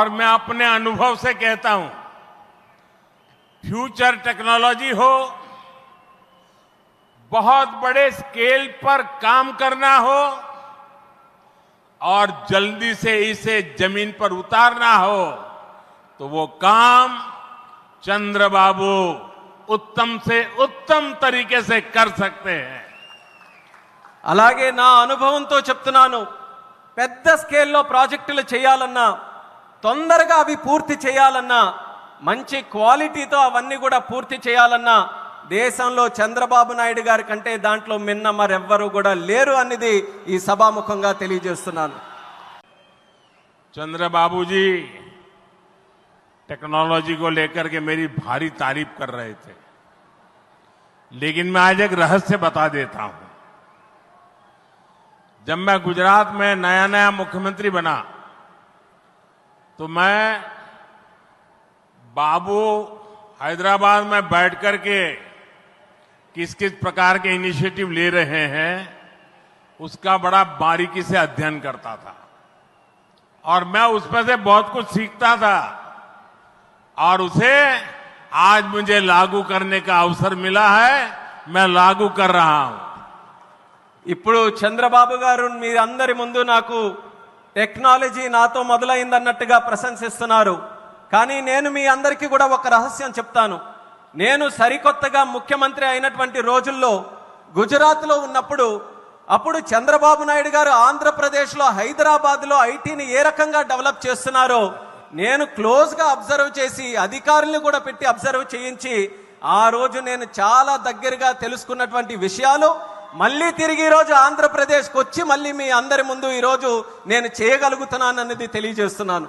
और मैं अपने अनुभव से कहता हूं, फ्यूचर टेक्नोलॉजी हो, बहुत बड़े स्केल पर काम करना हो और जल्दी से इसे जमीन पर उतारना हो, तो वो काम चंद्रबाबू उत्तम से उत्तम तरीके से कर सकते हैं। అలాగే నా అనుభవంతో చెప్తున్నాను, పెద్ద స్కేల్లో ప్రాజెక్టులు చేయాలన్నా, తొందరగా అవి పూర్తి చేయాలన్నా, మంచి క్వాలిటీతో అవన్నీ కూడా పూర్తి చేయాలన్నా దేశంలో చంద్రబాబు నాయుడు గారి కంటే దాంట్లో మిన్న మరెవ్వరూ కూడా లేరు అనేది ఈ సభాముఖంగా తెలియజేస్తున్నాను। चंद्रबाबू जी टेक्नोलॉजी को लेकर के मेरी भारी तारीफ कर रहे थे, लेकिन मैं आज एक रहस्य बता देता हूं। जब मैं गुजरात में नया नया मुख्यमंत्री बना तो मैं बाबू हैदराबाद में बैठ करके किस किस प्रकार के इनिशिएटिव ले रहे हैं उसका बड़ा बारीकी से अध्ययन करता था और मैं उसमें से बहुत कुछ सीखता था और उसे आज मुझे लागू करने का अवसर मिला है। मैं लागू कर रहा हूं। ఇప్పుడు చంద్రబాబు గారు మీరందరి ముందు నాకు టెక్నాలజీ నాతో మొదలైందన్నట్టుగా ప్రశంసిస్తున్నారు, కానీ నేను మీ అందరికీ కూడా ఒక రహస్యం చెప్తాను। నేను సరికొత్తగా ముఖ్యమంత్రి అయినటువంటి రోజుల్లో గుజరాత్లో ఉన్నప్పుడు అప్పుడు చంద్రబాబు నాయుడు గారు ఆంధ్రప్రదేశ్లో హైదరాబాద్లో ఐటీని ఏ రకంగా డెవలప్ చేస్తున్నారో నేను క్లోజ్గా అబ్జర్వ్ చేసి అధికారులను కూడా పెట్టి అబ్జర్వ్ చేయించి ఆ రోజు నేను చాలా దగ్గరగా తెలుసుకున్నటువంటి విషయాలు మళ్ళీ తిరిగి ఈ రోజు ఆంధ్రప్రదేశ్కి వచ్చి మళ్ళీ మీ అందరి ముందు ఈ రోజు నేను చేయగలుగుతున్నానన్నది తెలియజేస్తున్నాను।